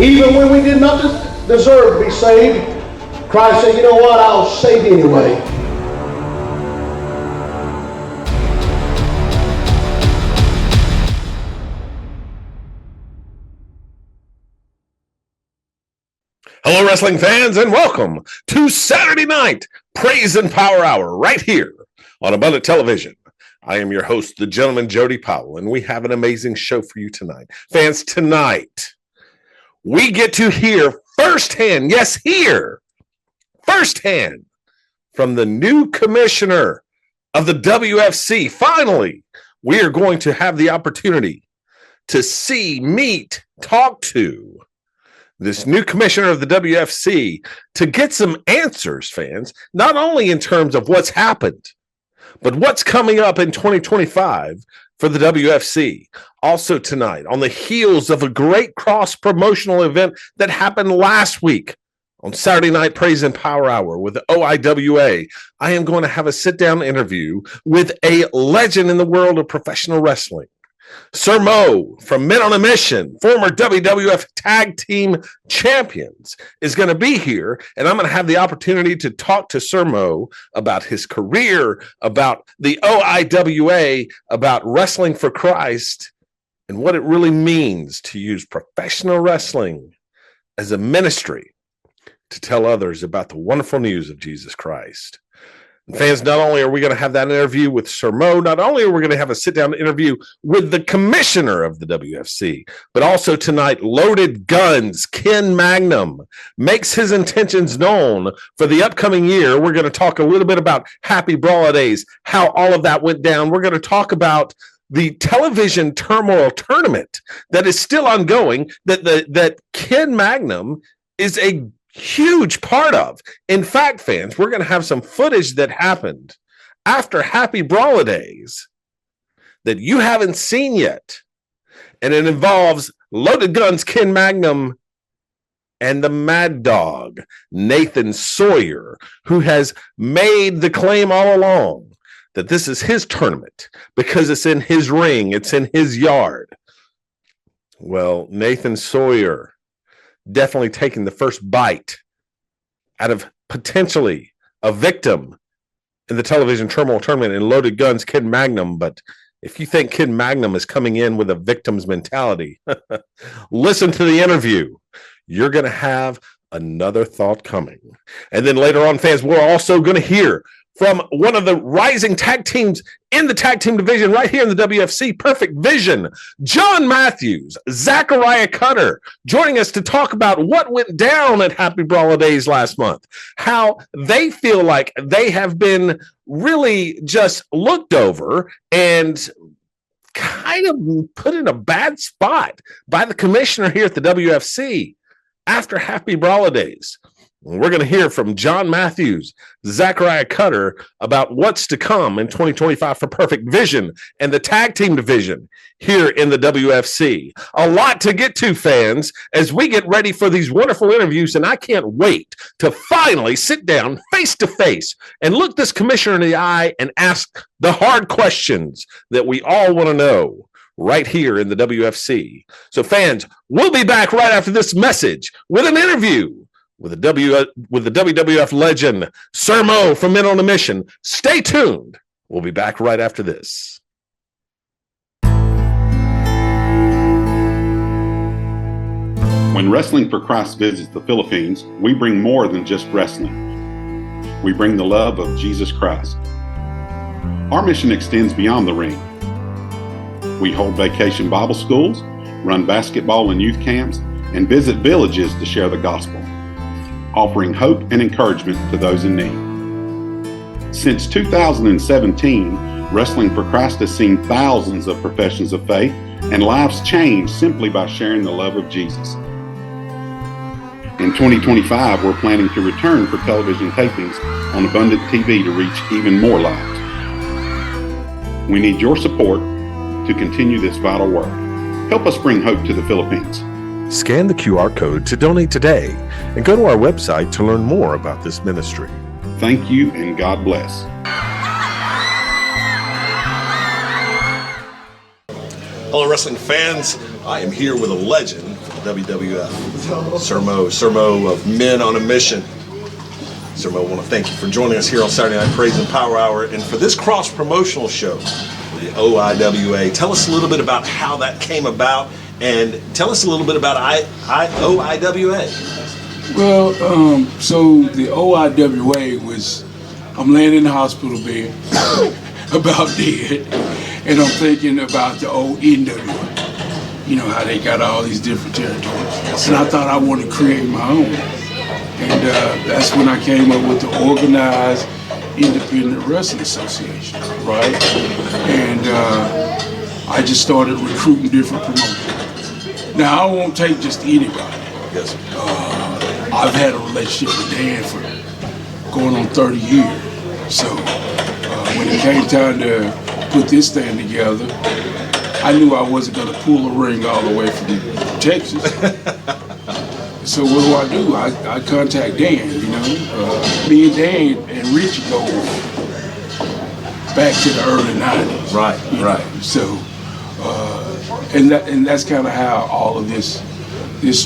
Even when we did not deserve to be saved, Christ said, you know what, I'll save you anyway. Hello, wrestling fans, and welcome to Saturday Night Praise and Power Hour right here on Abundant Television. I am your host, the gentleman Jody Powell, and we have an amazing show for you tonight. Fans, tonight, we get to hear firsthand, yes, hear firsthand from the new commissioner of the WFC. Finally, we are going to have the opportunity to see, meet, talk to this new commissioner of the WFC to get some answers, fans, not only in terms of what's happened, but what's coming up in 2025 for the WFC. Also tonight, on the heels of a great cross-promotional event that happened last week on Saturday Night Praise and Power Hour with the OIWA, I am going to have a sit-down interview with a legend in the world of professional wrestling. Sir Mo from Men on a Mission, former WWF Tag Team Champions, is going to be here, and I'm going to have the opportunity to talk to Sir Mo about his career, about the OIWA, about wrestling for Christ, and what it really means to use professional wrestling as a ministry to tell others about the wonderful news of Jesus Christ. Fans, not only are we going to have that interview with Sir Mo, not only are we going to have a sit-down interview with the commissioner of the WFC, but also tonight, Loaded Guns, Ken Magnum, makes his intentions known for the upcoming year. We're going to talk a little bit about Happy Brawlidays, how all of that went down. We're going to talk about the television turmoil tournament that is still ongoing, that Ken Magnum is a huge part of. In fact, fans, we're going to have some footage that happened after Happy Brawlidays that you haven't seen yet. And it involves Loaded Guns, Ken Magnum, and the Mad Dog, Nathan Sawyer, who has made the claim all along that this is his tournament because it's in his ring, it's in his yard. Well, Nathan Sawyer definitely taking the first bite out of potentially a victim in the television turmoil tournament in Loaded Guns, Ken Magnum. But if you think Ken Magnum is coming in with a victim's mentality, listen to the interview. You're going to have another thought coming. And then later on, fans, we're also going to hear from one of the rising tag teams in the tag team division right here in the WFC, Perfect Vision, John Matthews, Zachariah Cutter, joining us to talk about what went down at Happy Brawlidays last month, how they feel like they have been really just looked over and kind of put in a bad spot by the commissioner here at the WFC after Happy Brawlidays. We're going to hear from John Matthews, Zachariah Cutter about what's to come in 2025 for Perfect Vision and the tag team division here in the WFC. A lot to get to, fans, as we get ready for these wonderful interviews, and I can't wait to finally sit down face to face and look this commissioner in the eye and ask the hard questions that we all want to know right here in the WFC. So, fans, we'll be back right after this message with an interview with the WWF legend, Sir Mo from Men on a Mission. Stay tuned. We'll be back right after this. When Wrestling for Christ visits the Philippines, we bring more than just wrestling. We bring the love of Jesus Christ. Our mission extends beyond the ring. We hold vacation Bible schools, run basketball and youth camps, and visit villages to share the gospel, offering hope and encouragement to those in need. Since 2017, Wrestling for Christ has seen thousands of professions of faith and lives changed simply by sharing the love of Jesus. In 2025, we're planning to return for television tapings on Abundant TV to reach even more lives. We need your support to continue this vital work. Help us bring hope to the Philippines. Scan the QR code to donate today and go to our website to learn more about this ministry. Thank you and God bless. Hello, wrestling fans. I am here with a legend for the WWF. Sermo of Men on a Mission. Sermo, I want to thank you for joining us here on Saturday Night Praise and Power Hour. And for this cross-promotional show, the OIWA, tell us a little bit about how that came about, and tell us a little bit about OIWA. Well, so the OIWA was, I'm laying in the hospital bed, about dead, and I'm thinking about the old NWA. You know how they got all these different territories. And I thought I wanted to create my own. And that's when I came up with the Organized Independent Wrestling Association, right? And I just started recruiting different promoters. Now, I won't take just anybody. Yes. I've had a relationship with Dan for going on 30 years. So when it came time to put this thing together, I knew I wasn't going to pull a ring all the way from Texas. So what do? I contact Dan, you know. Me and Dan and Richie go back to the early 90s. Right, right. Know? So, and that's kind of how all of this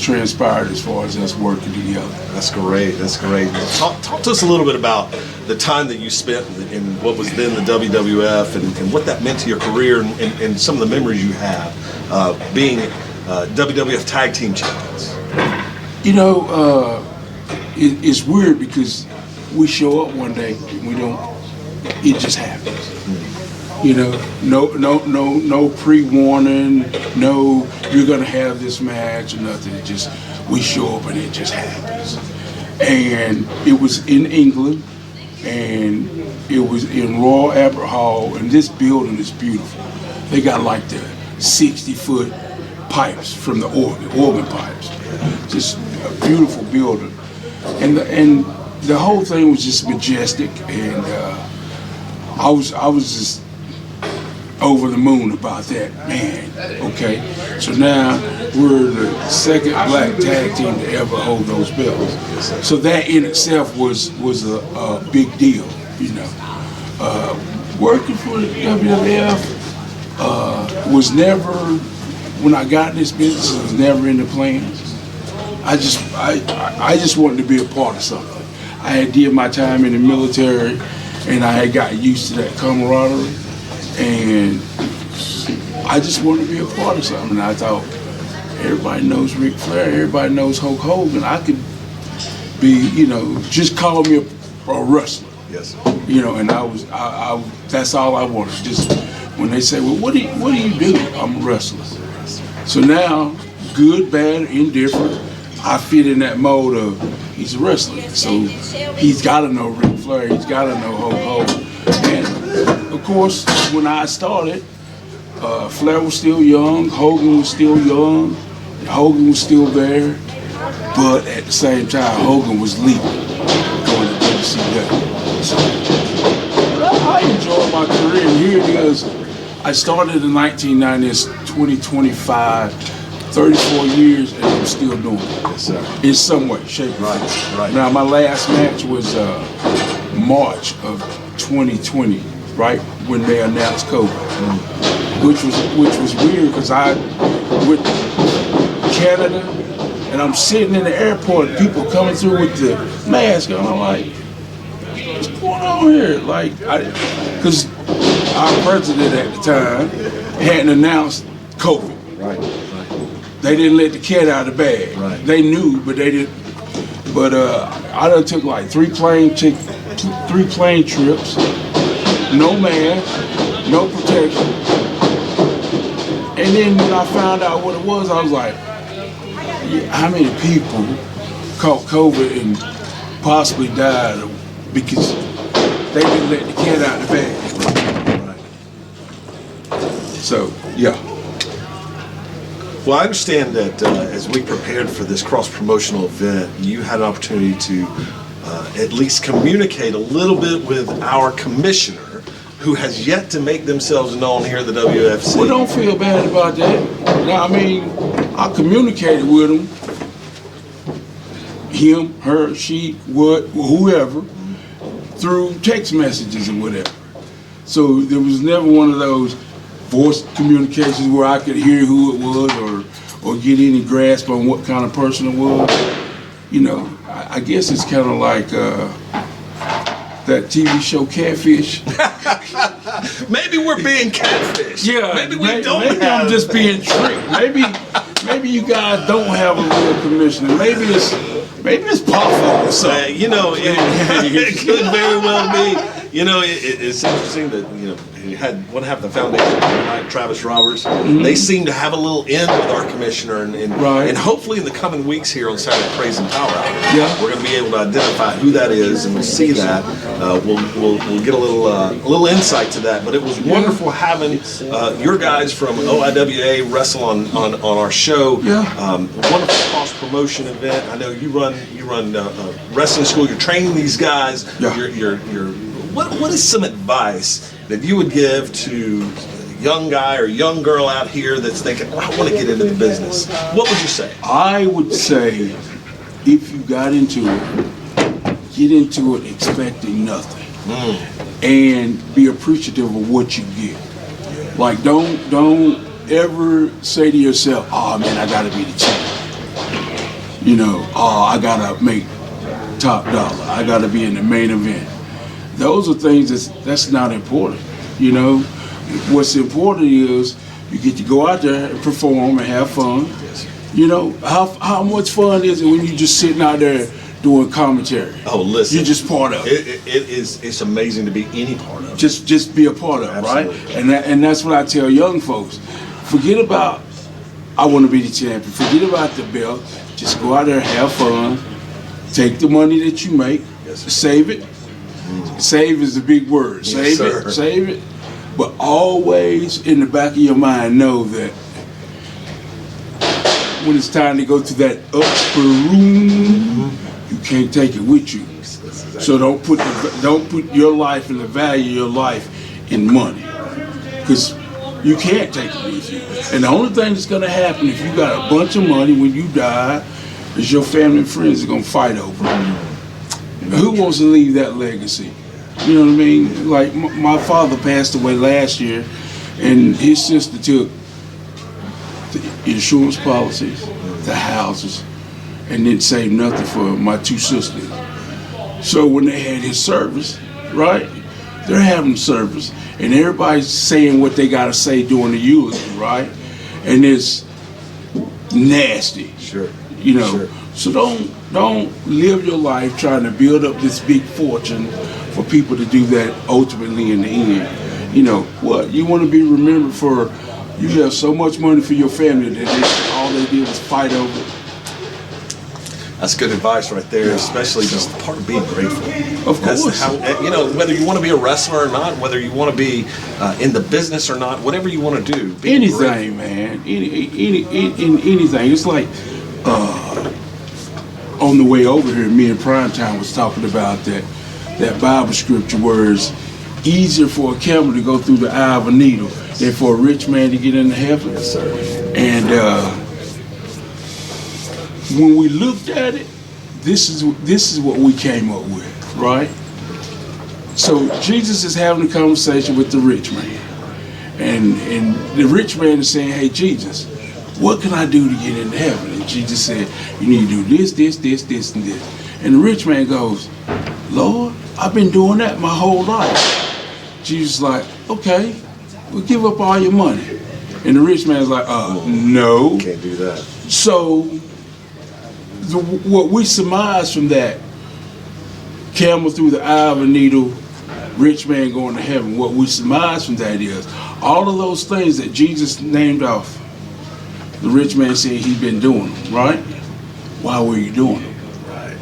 transpired as far as us working together. That's great. That's great. Talk to us a little bit about the time that you spent in what was then the WWF and what that meant to your career and some of the memories you have being WWF Tag Team Champions. You know, it's weird because we show up one day and we don't. It just happens. You know, no pre-warning, no you're gonna have this match or nothing. It just we show up and it just happens. And it was in England, and it was in Royal Albert Hall, and this building is beautiful. They got like the 60-foot pipes from the organ pipes. Just a beautiful building, and the whole thing was just majestic, and I was just over the moon about that, man. Okay, so now we're the second black tag team to ever hold those belts. So that in itself was a big deal, you know. Working for the WWF was never, when I got in this business, it was never in the plans. I just wanted to be a part of something. I had did my time in the military, and I had got used to that camaraderie, and I just wanted to be a part of something. And I thought, everybody knows Ric Flair, everybody knows Hulk Hogan. I could be, you know, just call me a wrestler. Yes. You know, and I that's all I wanted. Just when they say, well, what do you do? I'm a wrestler. So now, good, bad, indifferent, I fit in that mode of he's a wrestler. So he's got to know Ric Flair, he's got to know Hulk Hogan. And of course, when I started, Flair was still young, Hogan was still young, Hogan was still there, but at the same time, Hogan was leaving, going to WCW. So I enjoyed my career, and here it is. I started in 1990, it's 2025, 34 years, and I'm still doing it. Yes, sir. In some way, shape, or form. Right. Now, my last match was March of 2020, right when they announced COVID, which was weird because I went to Canada, and I'm sitting in the airport, people coming through with the mask, and I'm like, what's going on here? Like, because our president at the time hadn't announced COVID. Right. They didn't let the cat out of the bag. Right. They knew, but they didn't. But I done took like three plane trips, no mask, no protection. And then when I found out what it was, I was like, yeah, how many people caught COVID and possibly died because they didn't let the cat out of the bag? Right. So, yeah. Well, I understand that as we prepared for this cross-promotional event, you had an opportunity to at least communicate a little bit with our commissioner, who has yet to make themselves known here at the WFC. Well, don't feel bad about that. Now, I mean, I communicated with him, her, she, whoever, through text messages and whatever. So there was never one of those voice communications where I could hear who it was or get any grasp on what kind of person it was. You know, I guess it's kind of like that TV show Catfish. Maybe we're being catfish. Yeah, maybe we maybe don't. I'm just being tricked. Maybe you guys don't have a real commissioner. Maybe it's Papa or something. You know, it could very well be. You know, it's interesting that, you know, you had one half of the foundation, right, Travis Roberts. They seem to have a little in with our commissioner, and hopefully in the coming weeks here on Saturday Praise and Power Hour, we're going to be able to identify who that is, and we'll see that. We'll get a little insight to that. But it was wonderful having your guys from OIWA wrestle on our show. Wonderful cross promotion event. I know you run wrestling school. You're training these guys. What is some advice that you would give to a young guy or young girl out here that's thinking, I want to get into the business? What would you say? I would say, if you got into it, get into it expecting nothing, and be appreciative of what you get. Like, don't ever say to yourself, "Oh man, I gotta be the champ." You know, "Oh, I gotta make top dollar. I gotta be in the main event." Those are things that's not important. You know, what's important is you get to go out there and perform and have fun. You know, how much fun is it when you're just sitting out there doing commentary? Oh, listen, you're just part of it. It's amazing to be any part of it. Just be a part of it, right? And that's what I tell young folks. Forget about, I want to be the champion. Forget about the belt. Just go out there and have fun. Take the money that you make, save it. Save is the big word. Save it. But always in the back of your mind know that when it's time to go to that upper room, you can't take it with you. So don't put your life and the value of your life in money, because you can't take it with you. And the only thing that's gonna happen if you got a bunch of money when you die is your family and friends are gonna fight over it. Who wants to leave that legacy? You know what I mean? Like, my father passed away last year, and his sister took the insurance policies, the houses, and didn't save nothing for my two sisters. So when they had his service, right? They're having service, and everybody's saying what they gotta say during the eulogy, right? And it's nasty. Sure. You know. So don't live your life trying to build up this big fortune for people to do that ultimately in the end. You know what? You want to be remembered for, you have so much money for your family that all they did was fight over it. That's good advice right there, especially just the part of being grateful. Of course. That's how, you know, whether you want to be a wrestler or not, whether you want to be in the business or not, whatever you want to do. Anything, grateful. man. Anything. It's like, on the way over here, me and Primetime was talking about that Bible scripture where it's easier for a camel to go through the eye of a needle than for a rich man to get into heaven. Yes, sir. And when we looked at it, this is what we came up with, right? So Jesus is having a conversation with the rich man, and the rich man is saying, "Hey, Jesus, what can I do to get into heaven?" And Jesus said, "You need to do this, this, this, this, and this." And the rich man goes, "Lord, I've been doing that my whole life." Jesus is like, "Okay, well, give up all your money." And the rich man's like, no. Can't do that. So what we surmise from that, camel through the eye of a needle, rich man going to heaven, what we surmise from that is all of those things that Jesus named off, the rich man said he'd been doing them, right? Why were you doing them? Right.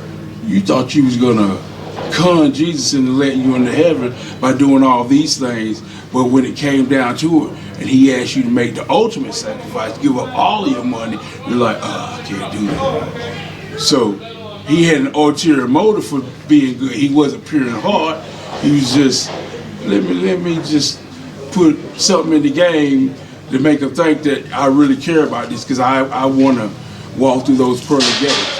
You thought you was gonna con Jesus into letting you into heaven by doing all these things, but when it came down to it, and he asked you to make the ultimate sacrifice, give up all of your money, you're like, I can't do that. So he had an ulterior motive for being good. He wasn't pure in heart. He was just, let me just put something in the game to make them think that I really care about this, because I want to walk through those pearly gates.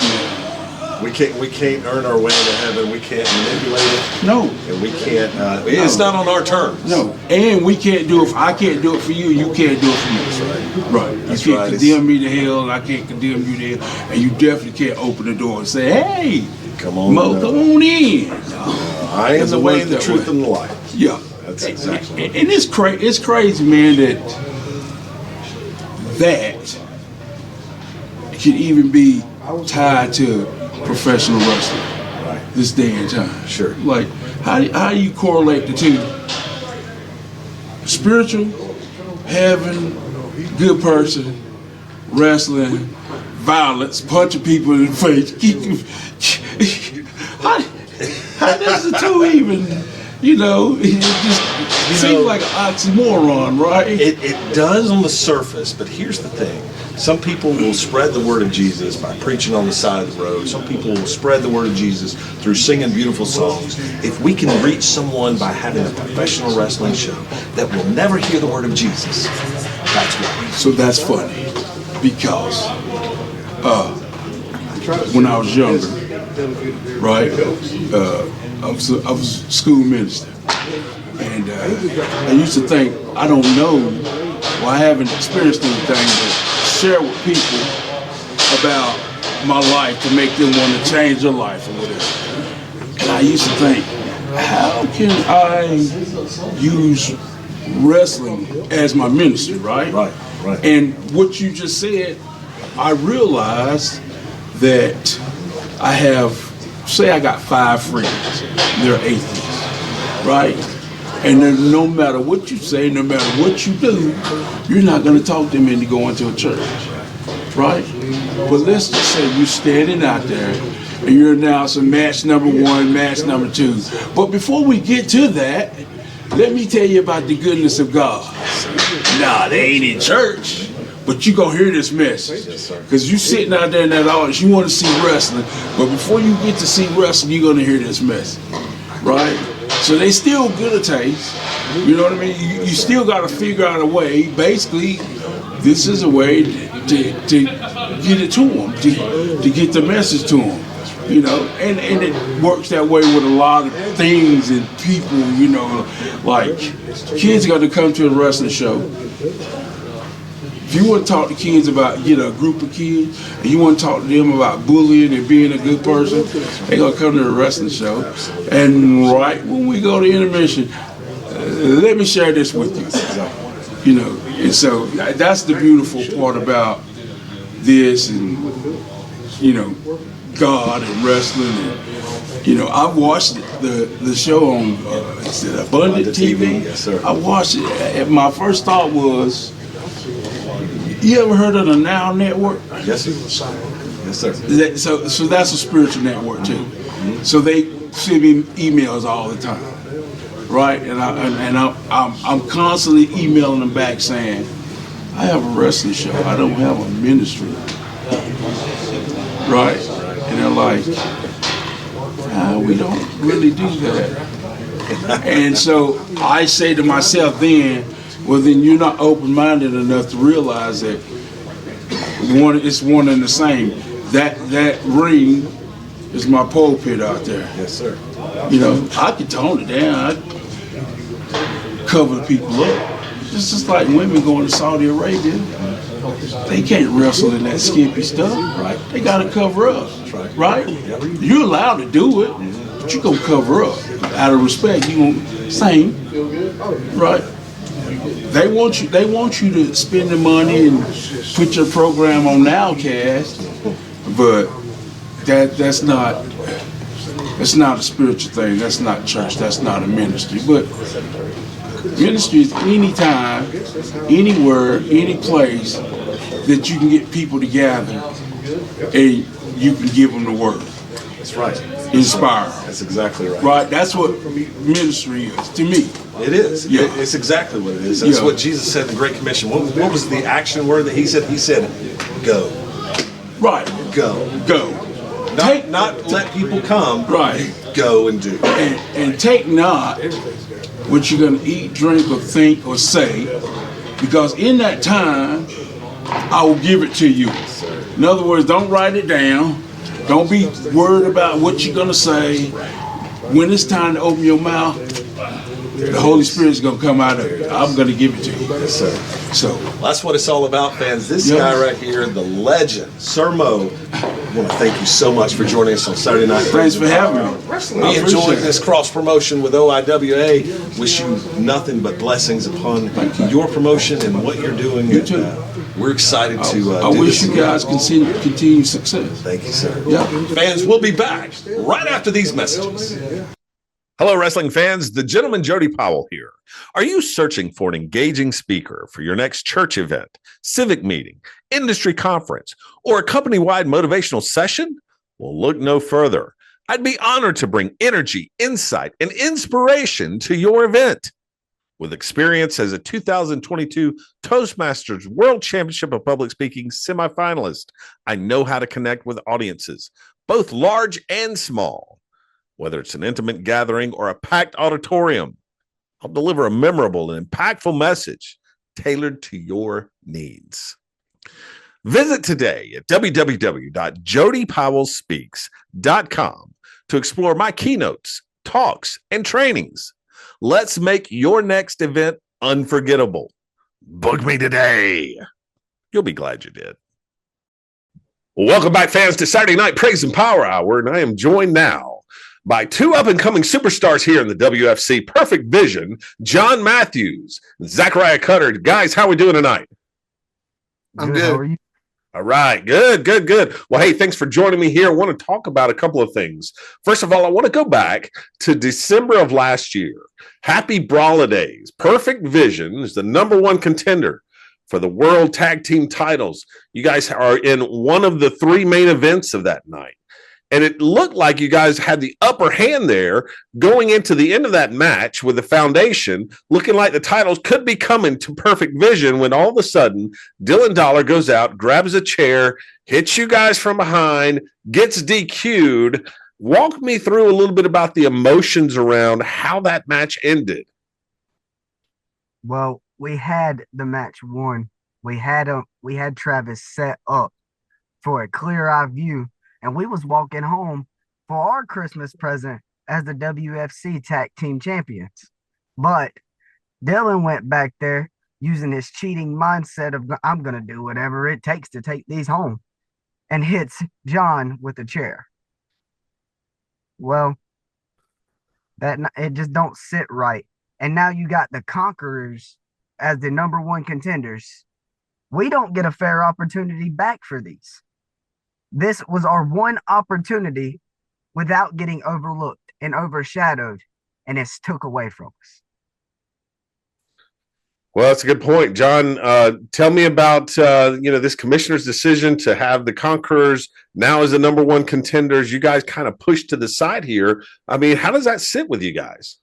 We can't earn our way to heaven. We can't manipulate it. No. And we can't. It's not on our terms. No. And we can't do it. I can't do it for you. You can't do it for me. That's right. Right. That's You can't right. condemn me to hell, and I can't condemn you to hell. And you definitely can't open the door and say, "Hey, Come on. Mo, come on in." I am the way, the work that truth, way. and the life. Yeah. That's exactly. And it's crazy, man, that can even be tied to professional wrestling this day and time. Sure. Like, how do you correlate the two? Spiritual, heaven, good person, wrestling, violence, punching people in the face. How does the two even, it just seems like an oxymoron, right? It does on the surface, but here's the thing. Some people will spread the word of Jesus by preaching on the side of the road. Some people will spread the word of Jesus through singing beautiful songs. If we can reach someone by having a professional wrestling show that will never hear the word of Jesus, that's why. So that's funny, because when I was younger, right, I was a school minister, and I used to think, I don't know, well, I haven't experienced anything, but share with people about my life to make them want to change their life or whatever. And I used to think, how can I use wrestling as my ministry, right? Right. And what you just said, I realized that I have, say I got 5 friends, they're atheists, right? And then no matter what you say, no matter what you do, you're not going to talk them into going to a church, right? But let's just say you're standing out there and you're announcing match number 1, match number 2. But before we get to that, let me tell you about the goodness of God. Nah, they ain't in church, but you gonna hear this message. Because you sitting out there in that audience, you want to see wrestling, but before you get to see wrestling, you're gonna hear this message, right? So they still good a taste, you know what I mean? You still got to figure out a way. Basically, this is a way to get it to them, to get the message to them, and it works that way with a lot of things and people, like kids got to come to a wrestling show. If you want to talk to kids about, a group of kids, and you want to talk to them about bullying and being a good person, they're going to come to a wrestling show. And right when we go to intermission, let me share this with you. And so that's the beautiful part about this and, God and wrestling. And, I've watched the show on is it Abundant TV? Yes, sir. I watched it. And my first thought was, you ever heard of the Now Network? Yes, sir. Yes, sir. So that's a spiritual network too. So they send me emails all the time, right? And I'm constantly emailing them back saying, I have a wrestling show. I don't have a ministry, right? And they're like, we don't really do that. And so I say to myself then, well, then you're not open-minded enough to realize that it's one and the same. That ring is my pulpit out there. Yes, sir. I can tone it down. I cover people up. It's just like women going to Saudi Arabia. They can't wrestle in that skimpy stuff. Right. They got to cover up. That's right? You're allowed to do it, but you're going to cover up. Out of respect, you're going to sing. Right? They want you to spend the money and put your program on Nowcast, but that's not a spiritual thing. That's not church. That's not a ministry. But ministry is anytime, anywhere, any place that you can get people together and you can give them the word. That's right. Inspire. That's exactly right. Right. That's what ministry is to me. It is. Yeah. It's exactly what it is. That's Yeah. what Jesus said in the Great Commission. What was the action word that he said? He said, go. Right. Go. Not let people come. Right. Go and do. And take not what you're going to eat, drink, or think, or say, because in that time, I will give it to you. In other words, don't write it down. Don't be worried about what you're gonna say. When it's time to open your mouth, the Holy Spirit's gonna come out of it. I'm gonna give it to you. Yes, sir. So That's what it's all about, fans. This guy right here, the legend, Sir Mo. I want to thank you so much for joining us on Saturday Night. thanks for having me. We enjoyed this cross promotion with OIWA. Wish you nothing but blessings upon your promotion and what you're doing. You too. We're excited to. I do wish this you guys continue success. Thank you, sir. Yeah. Fans, we'll be back right after these messages. Hello, wrestling fans. The gentleman Jody Powell here. Are you searching for an engaging speaker for your next church event, civic meeting, industry conference, or a company-wide motivational session? Well, look no further. I'd be honored to bring energy, insight, and inspiration to your event. With experience as a 2022 Toastmasters World Championship of Public Speaking semifinalist, I know how to connect with audiences, both large and small. Whether it's an intimate gathering or a packed auditorium, I'll deliver a memorable and impactful message tailored to your needs. Visit today at www.jodypowellspeaks.com to explore my keynotes, talks, and trainings. Let's make your next event unforgettable. Book me today. You'll be glad you did. Welcome back, fans, to Saturday Night Praise and Power Hour, and I am joined now by two up-and-coming superstars here in the WFC, Perfect Vision, John Matthews, Zachariah Cutter. Guys, how are we doing tonight? I'm good. How are you? All right, good. Well, hey, thanks for joining me here. I want to talk about a couple of things. First of all, I want to go back to December of last year. Happy Brawlidays. Perfect Vision is the #1 contender for the World Tag Team titles. You guys are in one of the 3 main events of that night. And it looked like you guys had the upper hand there going into the end of that match with the foundation, looking like the titles could be coming to Perfect Vision when all of a sudden Dylan Dollar goes out, grabs a chair, hits you guys from behind, gets DQ'd. Walk me through a little bit about the emotions around how that match ended. Well, we had the match won. We had Travis set up for a clear eye view. And we was walking home for our Christmas present as the WFC Tag Team Champions. But Dylan went back there using his cheating mindset of, I'm going to do whatever it takes to take these home, and hits John with a chair. Well, it just don't sit right. And now you got the Conquerors as the #1 contenders. We don't get a fair opportunity back for these. This was our one opportunity without getting overlooked and overshadowed, and it's took away from us. Well, that's a good point, John. Tell me about this commissioner's decision to have the Conquerors now as the #1 contenders. You guys kind of pushed to the side here. I mean, how does that sit with you guys?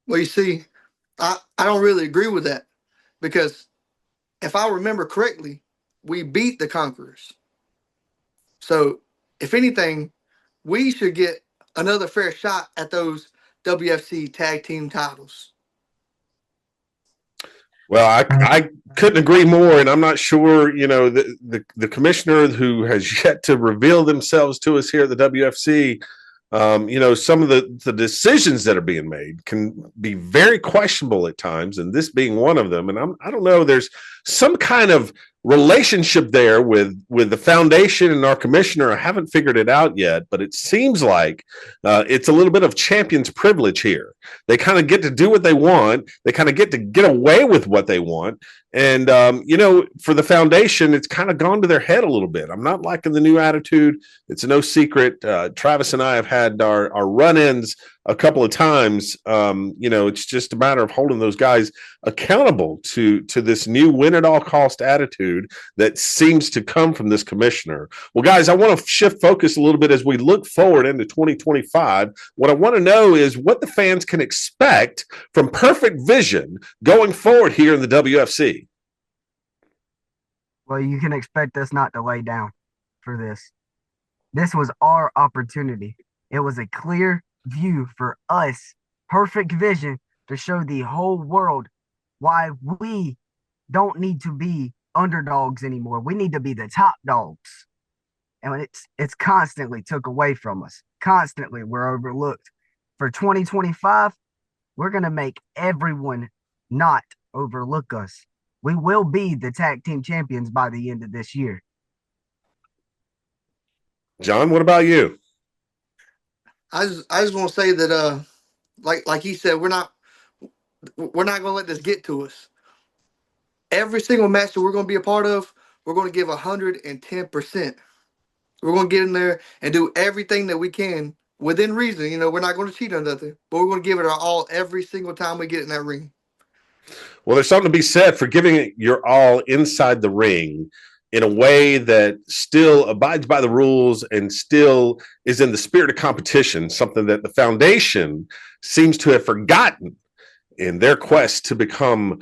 Well, you see, I don't really agree with that, because if I remember correctly, we beat the Conquerors. So, if anything, we should get another fair shot at those WFC tag team titles. Well, I couldn't agree more, and I'm not sure, the commissioner who has yet to reveal themselves to us here at the WFC, some of the decisions that are being made can be very questionable at times, and this being one of them. And I don't know, there's some kind of relationship there with the foundation and our commissioner. I haven't figured it out yet, but it seems like it's a little bit of champion's privilege here. They kind of get to do what they want. They kind of get away with what they want. And, for the foundation, it's kind of gone to their head a little bit. I'm not liking the new attitude. It's no secret. Travis and I have had our run-ins a couple of times. It's just a matter of holding those guys accountable to this new win-at-all-cost attitude that seems to come from this commissioner. Well, guys, I want to shift focus a little bit as we look forward into 2025. What I want to know is what the fans can expect from Perfect Vision going forward here in the WFC. Well, you can expect us not to lay down for this. This was our opportunity. It was a clear view for us, Perfect Vision, to show the whole world why we don't need to be underdogs anymore. We need to be the top dogs. and it's constantly took away from us. Constantly, we're overlooked. For 2025, we're gonna make everyone not overlook us. We will be the tag team champions by the end of this year. John, what about you? I just want to say that like he said, we're not gonna let this get to us. Every single match that we're gonna be a part of, we're gonna give 110%. We're gonna get in there and do everything that we can within reason. You know, we're not gonna cheat on nothing, but we're gonna give it our all every single time we get in that ring. Well, there's something to be said for giving it your all inside the ring in a way that still abides by the rules and still is in the spirit of competition, something that the foundation seems to have forgotten in their quest to become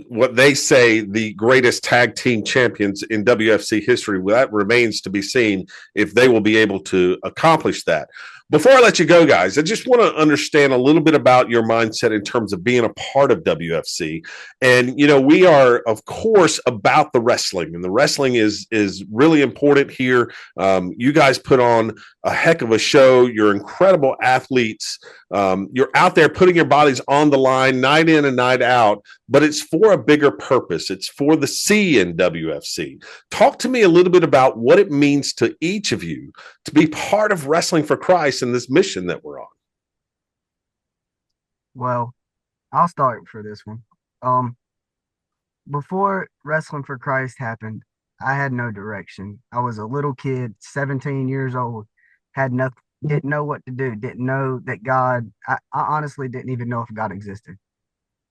what they say the greatest tag team champions in WFC history. Well, that remains to be seen if they will be able to accomplish that. Before I let you go, guys, I just want to understand a little bit about your mindset in terms of being a part of WFC. And, you know, we are, of course, about the wrestling, and the wrestling is really important here. You guys put on a heck of a show. You're incredible athletes. You're out there putting your bodies on the line night in and night out, but it's for a bigger purpose. It's for the C in WFC. Talk to me a little bit about what it means to each of you to be part of Wrestling for Christ and this mission that we're on. Well, I'll start for this one. Before Wrestling for Christ happened, I had no direction. I was a little kid, 17 years old, had nothing, didn't know what to do, didn't know that God, I honestly didn't even know if God existed.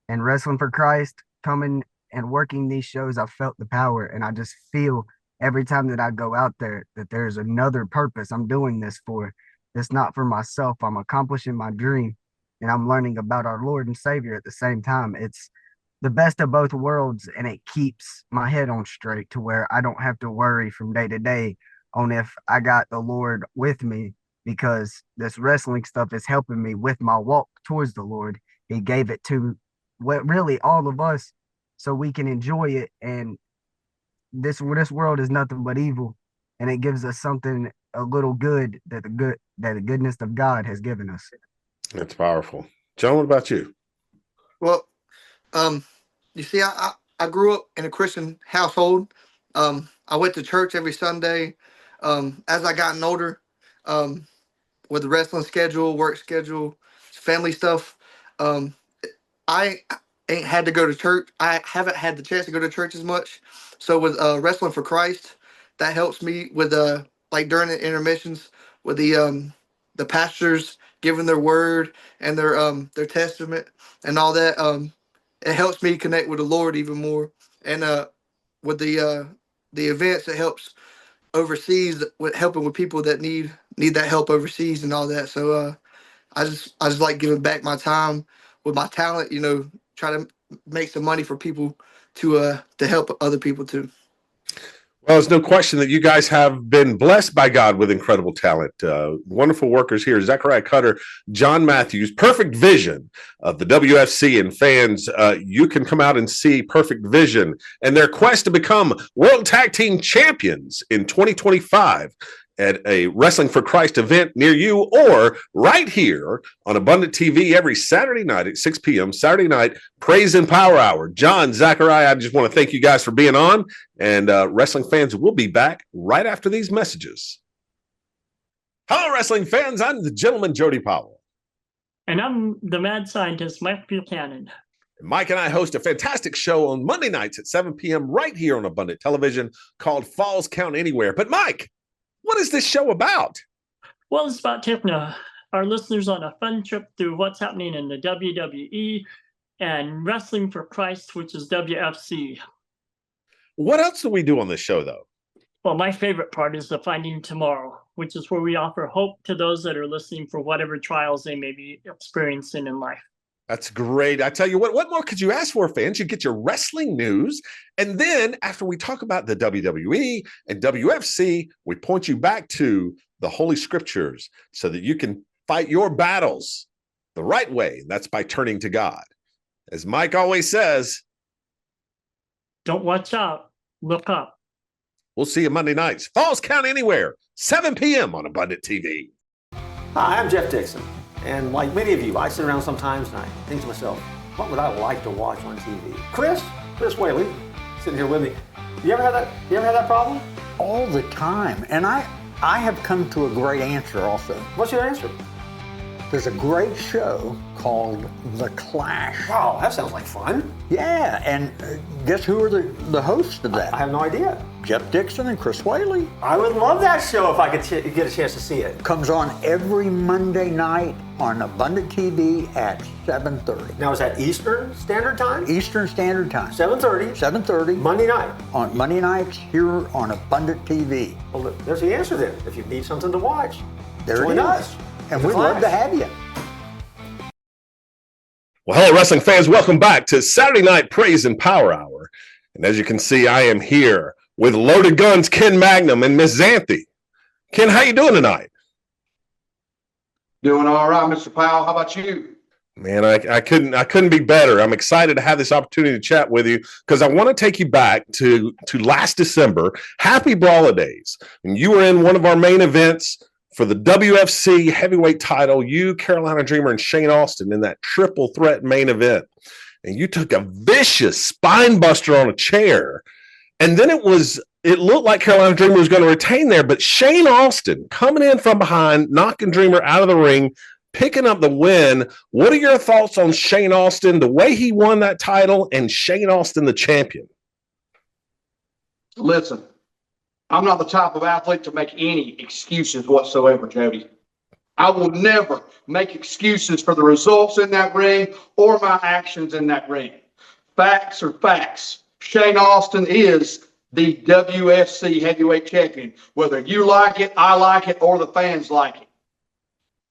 And Wrestling for Christ, coming and working these shows, I felt the power, and I just feel every time that I go out there that there's another purpose I'm doing this for. It's not for myself. I'm accomplishing my dream, and I'm learning about our Lord and Savior at the same time. It's the best of both worlds, and it keeps my head on straight to where I don't have to worry from day to day on if I got the Lord with me, because this wrestling stuff is helping me with my walk towards the Lord. He gave it to really all of us so we can enjoy it, and this world is nothing but evil, and it gives us something a little good that the goodness of God has given us. That's powerful. John, what about you? Well, you see, I grew up in a Christian household. I went to church every Sunday. As I gotten older, with the wrestling schedule, work schedule, family stuff, I ain't had to go to church. I haven't had the chance to go to church as much. So with Wrestling for Christ, that helps me with like during the intermissions with the pastors giving their word and their testament and all that. It helps me connect with the Lord even more. And with the events, it helps overseas with helping with people that need that help overseas and all that. So I just like giving back my time with my talent, you know, try to make some money for people to help other people too. Well, there's no question that you guys have been blessed by God with incredible talent. Wonderful workers here. Zechariah Cutter, John Matthews, Perfect Vision of the WFC, and fans, you can come out and see Perfect Vision and their quest to become World Tag Team Champions in 2025 at a Wrestling for Christ event near you, or right here on Abundant TV every Saturday night at 6 p.m. Saturday night, Praise and Power Hour. John, Zachariah, I just want to thank you guys for being on, and wrestling fans will be back right after these messages. Hello, wrestling fans. I'm the gentleman, Jody Powell. And I'm the mad scientist, Mike Buchanan. Mike and I host a fantastic show on Monday nights at 7 p.m. right here on Abundant Television called Falls Count Anywhere. But Mike, what is this show about? Well, it's about taking our listeners on a fun trip through what's happening in the WWE and Wrestling for Christ, which is WFC. What else do we do on this show, though? Well, my favorite part is the Finding Tomorrow, which is where we offer hope to those that are listening for whatever trials they may be experiencing in life. That's great. I tell you what more could you ask for, fans? You get your wrestling news. And then after we talk about the WWE and WFC, we point you back to the Holy Scriptures so that you can fight your battles the right way. That's by turning to God. As Mike always says, don't watch out, look up. We'll see you Monday nights. Falls Count Anywhere, 7 p.m. on Abundant TV. Hi, I'm Jeff Dixon, and like many of you, I sit around sometimes and I think to myself, what would I like to watch on TV? Chris Whaley, sitting here with me. You ever had that problem? All the time, and I have come to a great answer also. What's your answer? There's a great show called The Clash. Wow, that sounds like fun. Yeah, and guess who are the hosts of that? I have no idea. Jeff Dixon and Chris Whaley. I would love that show if I could get a chance to see it. Comes on every Monday night on Abundant TV at 7:30. Now is that Eastern Standard Time? Eastern Standard Time. 7:30? 7:30. Monday night? On Monday nights here on Abundant TV. Well, there's the answer then. If you need something to watch, there join it is. us. And we'd love to have you. Well, hello, wrestling fans. Welcome back to Saturday Night Praise and Power Hour. And as you can see, I am here with Loaded Guns Ken Magnum and Miss Xanthi. Ken, how you doing tonight? Doing all right, Mr. Powell. How about you? Man, I couldn't be better. I'm excited to have this opportunity to chat with you because I want to take you back to last December, Happy Brawlidays. And you were in one of our main events for the WFC heavyweight title, you, Carolina Dreamer, and Shane Austin in that triple threat main event. And you took a vicious spine buster on a chair. And then it looked like Carolina Dreamer was going to retain there, but Shane Austin coming in from behind, knocking Dreamer out of the ring, picking up the win. What are your thoughts on Shane Austin, the way he won that title, and Shane Austin, the champion? Listen, I'm not the type of athlete to make any excuses whatsoever, Jody. I will never make excuses for the results in that ring or my actions in that ring. Facts are facts. Shane Austin is the WFC heavyweight champion, whether you like it, I like it, or the fans like it.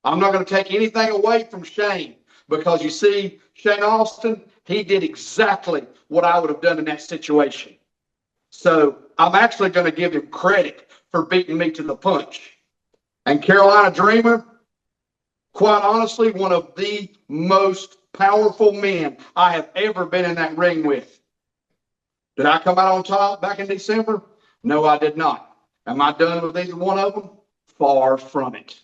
I'm not going to take anything away from Shane because you see, Shane Austin, he did exactly what I would have done in that situation. So I'm actually going to give him credit for beating me to the punch. And Carolina Dreamer, quite honestly, one of the most powerful men I have ever been in that ring with. Did I come out on top back in December? No, I did not. Am I done with either one of them? Far from it.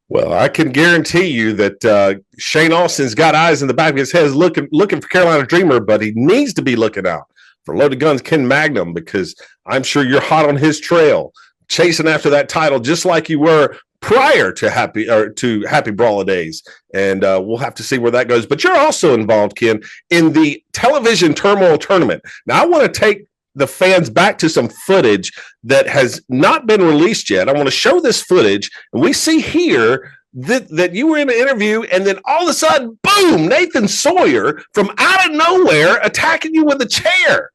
Well, I can guarantee you that Shane Austin's got eyes in the back of his head looking for Carolina Dreamer, but he needs to be looking out for Loaded Guns Ken Magnum because I'm sure you're hot on his trail, chasing after that title just like you were prior to Happy Brawlidays. And we'll have to see where that goes. But you're also involved, Ken, in the television turmoil tournament. Now, I want to take the fans back to some footage that has not been released yet. I want to show this footage, and we see here that you were in an interview, and then all of a sudden, boom, Nathan Sawyer from out of nowhere attacking you with a chair.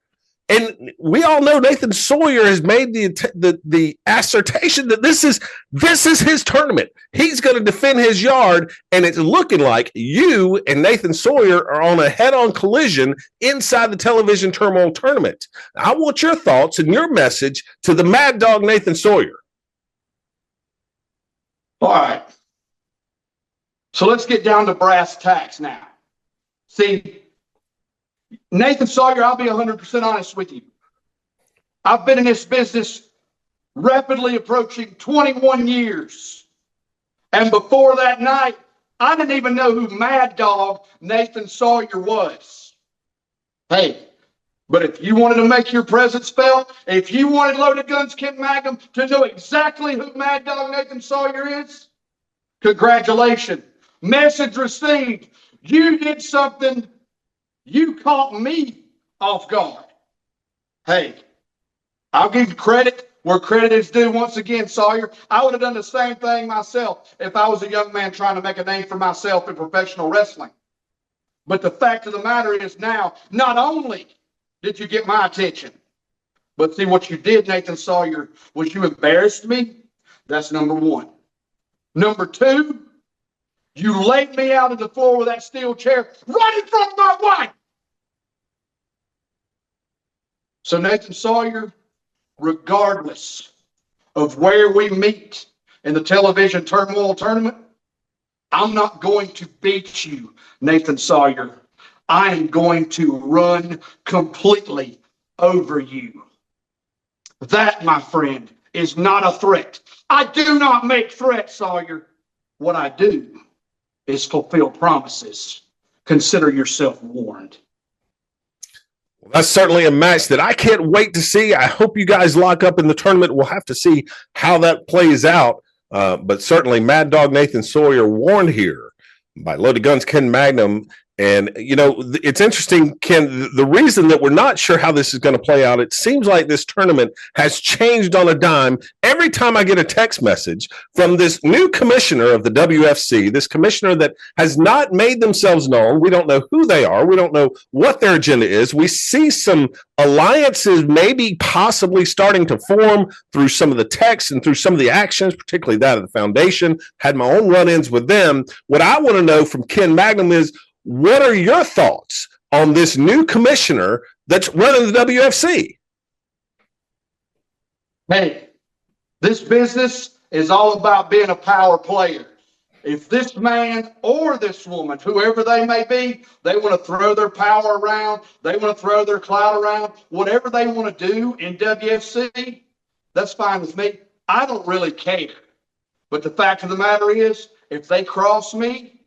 And we all know Nathan Sawyer has made the assertion that this is his tournament. He's going to defend his yard, and it's looking like you and Nathan Sawyer are on a head-on collision inside the television turmoil tournament. I want your thoughts and your message to the Mad Dog Nathan Sawyer. All right. So let's get down to brass tacks now. See, Nathan Sawyer, I'll be 100% honest with you. I've been in this business rapidly approaching 21 years. And before that night, I didn't even know who Mad Dog Nathan Sawyer was. Hey, but if you wanted to make your presence felt, if you wanted Loaded Guns Ken Magnum to know exactly who Mad Dog Nathan Sawyer is, congratulations. Message received. You did something. You caught me off guard. Hey, I'll give you credit where credit is due once again, Sawyer. I would have done the same thing myself if I was a young man trying to make a name for myself in professional wrestling. But the fact of the matter is now, not only did you get my attention, but see what you did, Nathan Sawyer, was you embarrassed me. That's number one. Number two, you laid me out on the floor with that steel chair right in front of my wife. So Nathan Sawyer, regardless of where we meet in the television turmoil tournament, I'm not going to beat you, Nathan Sawyer. I am going to run completely over you. That, my friend, is not a threat. I do not make threats, Sawyer. What I do is fulfill promises. Consider yourself warned. Well, that's certainly a match that I can't wait to see. I hope you guys lock up in the tournament. We'll have to see how that plays out. But certainly Mad Dog Nathan Sawyer warned here by Loaded Guns Ken Magnum. And, you know, it's interesting, Ken, the reason that we're not sure how this is going to play out, it seems like this tournament has changed on a dime. Every time I get a text message from this new commissioner of the WFC, this commissioner that has not made themselves known, we don't know who they are, we don't know what their agenda is. We see some alliances maybe possibly starting to form through some of the texts and through some of the actions, particularly that of the foundation. Had my own run-ins with them. What I want to know from Ken Magnum is, what are your thoughts on this new commissioner that's running the WFC? Hey, this business is all about being a power player. If this man or this woman, whoever they may be, they want to throw their power around, they want to throw their clout around, whatever they want to do in WFC, that's fine with me. I don't really care. But the fact of the matter is, if they cross me,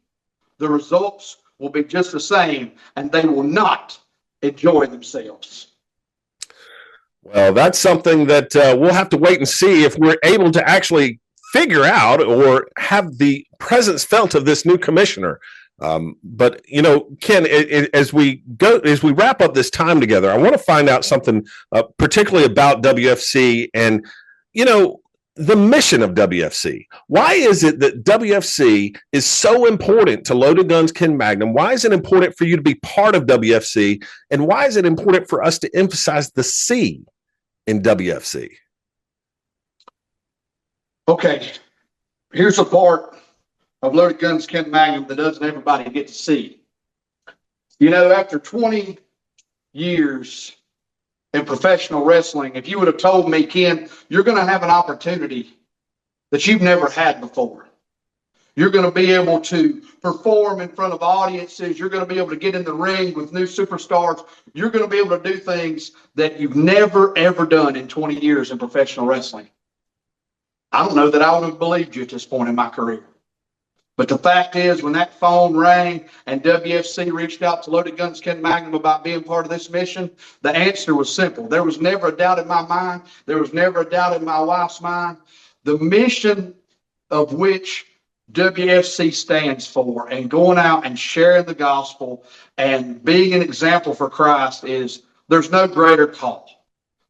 the results will be just the same, and they will not enjoy themselves. Well, that's something that we'll have to wait and see if we're able to actually figure out or have the presence felt of this new commissioner. But, you know, Ken, as we wrap up this time together, I want to find out something particularly about WFC and, you know, the mission of WFC. Why is it that WFC is so important to Loaded Guns Ken Magnum? Why is it important for you to be part of WFC? And why is it important for us to emphasize the C in WFC? Okay, here's a part of Loaded Guns Ken Magnum that doesn't everybody get to see. You know, after 20 years in professional wrestling, if you would have told me, Ken, you're going to have an opportunity that you've never had before. You're going to be able to perform in front of audiences. You're going to be able to get in the ring with new superstars. You're going to be able to do things that you've never, ever done in 20 years in professional wrestling. I don't know that I would have believed you at this point in my career. But the fact is, when that phone rang and WFC reached out to Loaded Guns Ken Magnum about being part of this mission, the answer was simple. There was never a doubt in my mind. There was never a doubt in my wife's mind. The mission of which WFC stands for and going out and sharing the gospel and being an example for Christ is, there's no greater call.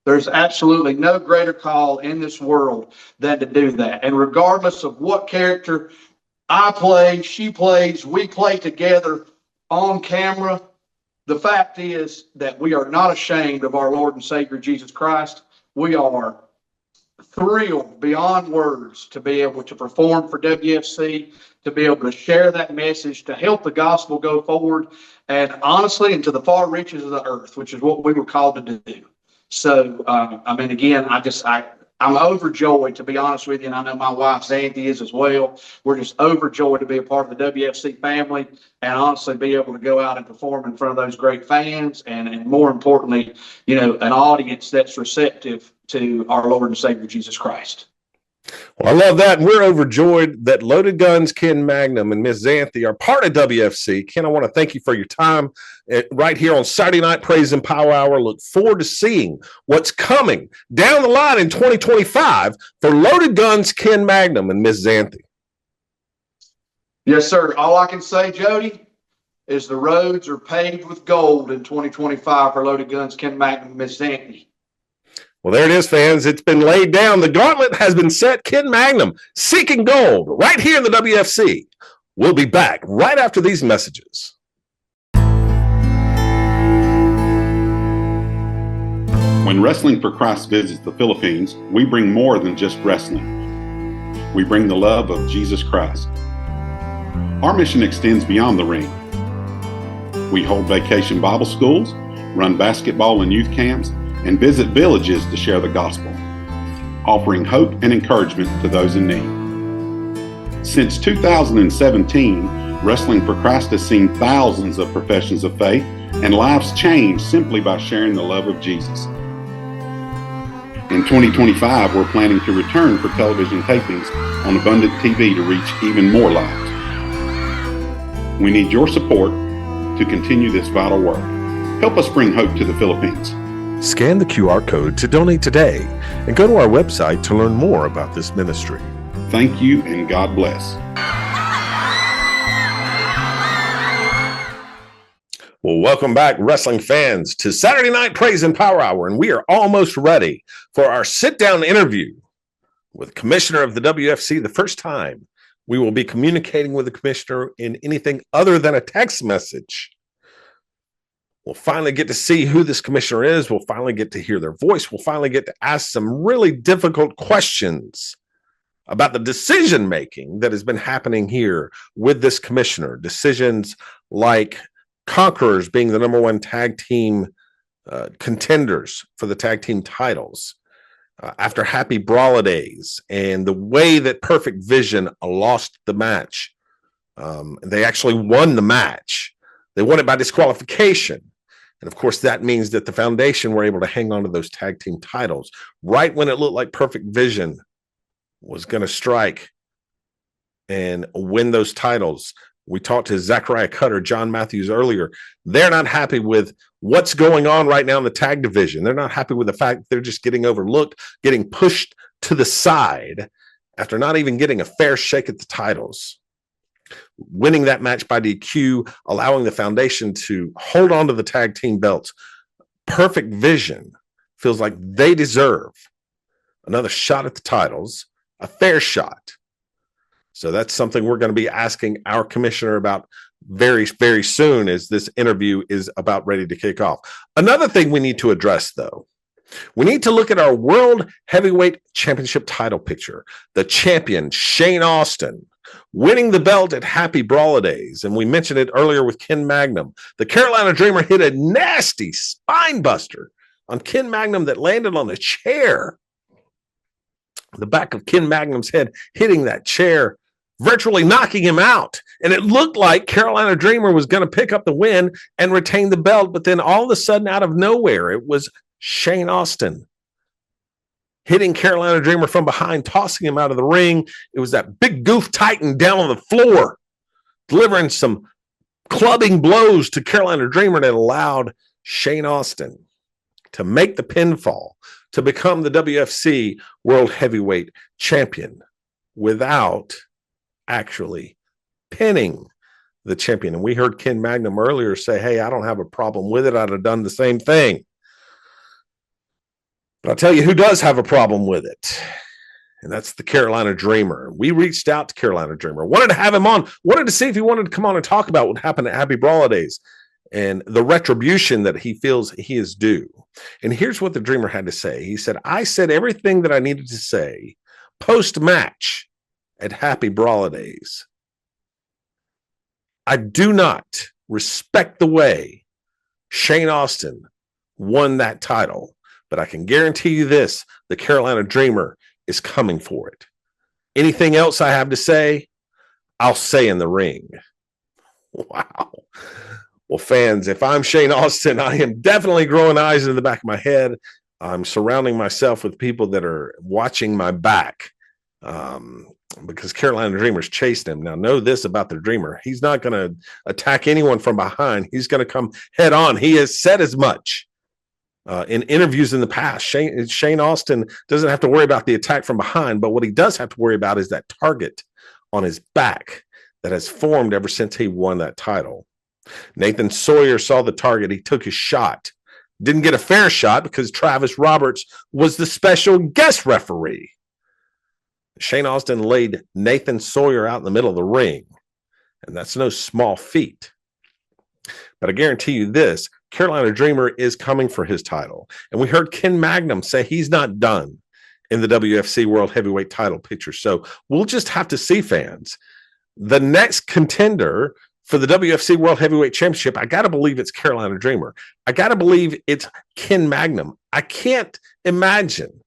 There's absolutely no greater call in this world than to do that. And regardless of what character I play, she plays, we play together on camera, the fact is that we are not ashamed of our Lord and Savior Jesus Christ. We are thrilled beyond words to be able to perform for WFC, to be able to share that message, to help the gospel go forward, and honestly, into the far reaches of the earth, which is what we were called to do. So, I mean, again, I'm overjoyed, to be honest with you, and I know my wife, Xanthi, is as well. We're just overjoyed to be a part of the WFC family and honestly be able to go out and perform in front of those great fans and more importantly, you know, an audience that's receptive to our Lord and Savior, Jesus Christ. Well, I love that. And we're overjoyed that Loaded Guns Ken Magnum and Miss Xanthi are part of WFC. Ken, I want to thank you for your time right here on Saturday Night Praise and Power Hour. Look forward to seeing what's coming down the line in 2025 for Loaded Guns Ken Magnum and Miss Xanthi. Yes, sir. All I can say, Jody, is the roads are paved with gold in 2025 for Loaded Guns Ken Magnum and Miss Xanthi. Well, there it is, fans. It's been laid down. The gauntlet has been set. Ken Magnum seeking gold right here in the WFC. We'll be back right after these messages. When Wrestling for Christ visits the Philippines, we bring more than just wrestling. We bring the love of Jesus Christ. Our mission extends beyond the ring. We hold vacation Bible schools, run basketball and youth camps, and visit villages to share the gospel, offering hope and encouragement to those in need. Since 2017, Wrestling for Christ has seen thousands of professions of faith and lives changed simply by sharing the love of Jesus. In 2025, we're planning to return for television tapings on Abundant TV to reach even more lives. We need your support to continue this vital work. Help us bring hope to the Philippines. Scan the QR code to donate today and go to our website to learn more about this ministry. Thank you and God bless. Well, welcome back, wrestling fans, to Saturday Night Praise and Power Hour, and we are almost ready for our sit-down interview with Commissioner of the WFC. The first time we will be communicating with the Commissioner in anything other than a text message. We'll finally get to see who this Commissioner is. We'll finally get to hear their voice. We'll finally get to ask some really difficult questions about the decision-making that has been happening here with this Commissioner. Decisions like Conquerors being the number one tag team contenders for the tag team titles after Happy Brawlidays, and the way that Perfect Vision lost the match. They actually won the match. They won it by disqualification. And of course, that means that the Foundation were able to hang on to those tag team titles right when it looked like Perfect Vision was going to strike and win those titles. We talked to Zachariah Cutter, John Matthews earlier. They're not happy with what's going on right now in the tag division. They're not happy with the fact that they're just getting overlooked, getting pushed to the side after not even getting a fair shake at the titles. Winning that match by DQ, allowing the Foundation to hold on to the tag team belts. Perfect Vision feels like they deserve another shot at the titles, a fair shot. So that's something we're going to be asking our commissioner about very, very soon as this interview is about ready to kick off. Another thing we need to address, though, we need to look at our World Heavyweight Championship title picture. The champion, Shane Austin, winning the belt at Happy Brawlidays. And we mentioned it earlier with Ken Magnum. The Carolina Dreamer hit a nasty spine buster on Ken Magnum that landed on the chair. The back of Ken Magnum's head hitting that chair, virtually knocking him out. And it looked like Carolina Dreamer was going to pick up the win and retain the belt. But then all of a sudden, out of nowhere, it was Shane Austin hitting Carolina Dreamer from behind, tossing him out of the ring. It was that big goof Titan down on the floor, delivering some clubbing blows to Carolina Dreamer that allowed Shane Austin to make the pinfall to become the WFC World Heavyweight Champion without actually pinning the champion. And we heard Ken Magnum earlier say, hey, I don't have a problem with it. I'd have done the same thing. But I'll tell you who does have a problem with it. And that's the Carolina Dreamer. We reached out to Carolina Dreamer, wanted to have him on, wanted to see if he wanted to come on and talk about what happened at Happy Brawlidays and the retribution that he feels he is due. And here's what the Dreamer had to say. He said, I said everything that I needed to say post-match at Happy Brawlidays. I do not respect the way Shane Austin won that title, but I can guarantee you this, the Carolina Dreamer is coming for it. Anything else I have to say, I'll say in the ring. Wow. Well, fans, if I'm Shane Austin, I am definitely growing eyes in the back of my head. I'm surrounding myself with people that are watching my back. Because Carolina Dreamer's chased him. Now, know this about the Dreamer. He's not going to attack anyone from behind. He's going to come head on. He has said as much in interviews in the past. Shane Austin doesn't have to worry about the attack from behind, but what he does have to worry about is that target on his back that has formed ever since he won that title. Nathan Sawyer saw the target. He took his shot. Didn't get a fair shot because Travis Roberts was the special guest referee. Shane Austin laid Nathan Sawyer out in the middle of the ring, and that's no small feat. But I guarantee you this, Carolina Dreamer is coming for his title. And we heard Ken Magnum say he's not done in the WFC World Heavyweight title picture. So we'll just have to see, fans. The next contender for the WFC World Heavyweight Championship, I got to believe it's Carolina Dreamer. I got to believe it's Ken Magnum. I can't imagine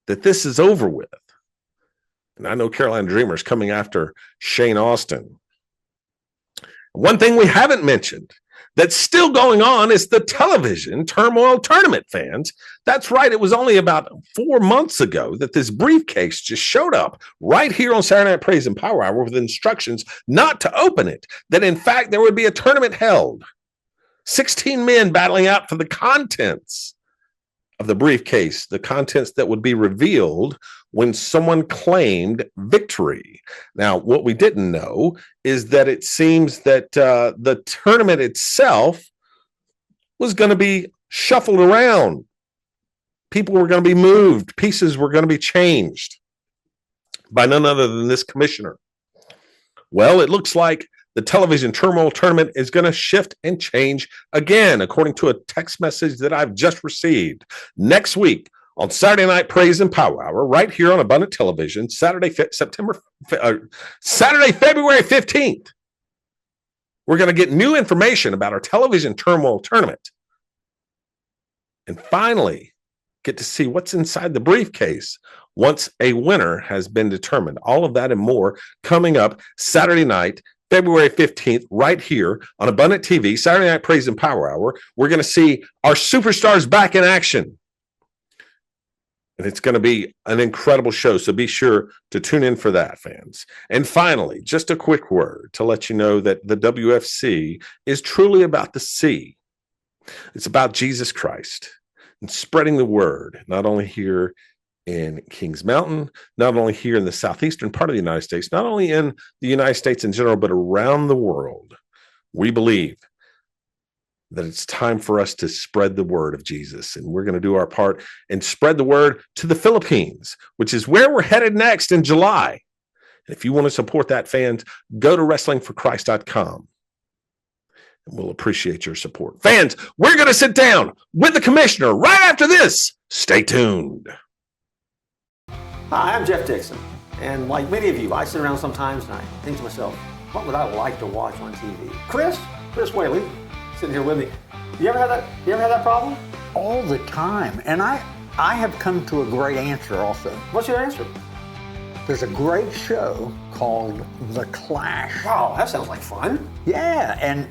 that this is over with. And I know Carolina Dreamer is coming after Shane Austin. One thing we haven't mentioned that's still going on is the television turmoil tournament, fans. That's right. It was only about 4 months ago that this briefcase just showed up right here on Saturday Night Praise and Power Hour with instructions not to open it, that in fact there would be a tournament held. 16 men battling out for the contents of the briefcase, the contents that would be revealed when someone claimed victory. Now, what we didn't know is that it seems that the tournament itself was going to be shuffled around. People were going to be moved. Pieces were going to be changed by none other than this commissioner. Well, it looks like the television turmoil tournament is going to shift and change again, according to a text message that I've just received. Next week on Saturday Night Praise and Power Hour, right here on Abundant Television, Saturday, February 15th, we're going to get new information about our television turmoil tournament. And finally, get to see what's inside the briefcase once a winner has been determined. All of that and more coming up Saturday night, February 15th, right here on Abundant TV, Saturday Night Praise and Power Hour. We're going to see our superstars back in action. And it's going to be an incredible show, so be sure to tune in for that, fans. And finally, just a quick word to let you know that the WFC is truly about the C. It's about Jesus Christ and spreading the word, not only here in Kings Mountain, not only here in the southeastern part of the United States, not only in the United States in general, but around the world. We believe that it's time for us to spread the word of Jesus, and we're going to do our part and spread the word to the Philippines, which is where we're headed next in July. And if you want to support that, fans, go to wrestlingforchrist.com. and we'll appreciate your support. Fans, we're going to sit down with the commissioner right after this. Stay tuned. Hi, I'm Jeff Dixon, and like many of you, I sit around sometimes and I think to myself, what would I like to watch on TV? Chris Whaley, sitting here with me. You ever have that problem? All the time. And I have come to a great answer also. What's your answer? There's a great show called The Clash. Wow, that sounds like fun. Yeah, and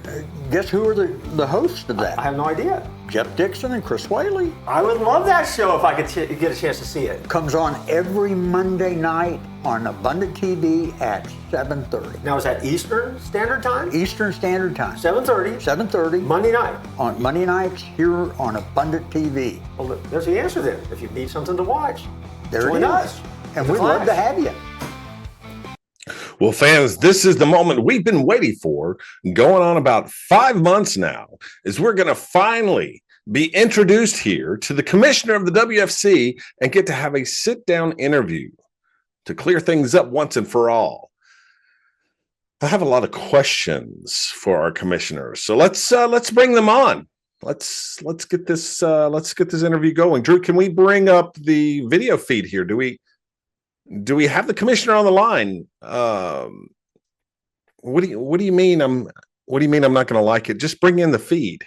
guess who are the hosts of that? I have no idea. Jeff Dixon and Chris Whaley. I would love that show if I could get a chance to see it. Comes on every Monday night on Abundant TV at 7:30. Now, is that Eastern Standard Time? Eastern Standard Time. 7:30? 7:30. Monday night? On Monday nights here on Abundant TV. Well, there's the answer then. If you need something to watch, Join us. And we'd love to have you. Well, fans, this is the moment we've been waiting for, going on about 5 months now, is we're going to finally be introduced here to the commissioner of the WFC and get to have a sit-down interview to clear things up once and for all. I have a lot of questions for our commissioners, so let's bring them on. Let's get this interview going. Drew, can we bring up the video feed here? Do we have the commissioner on the line? What do you mean I'm not going to like it? Just bring in the feed.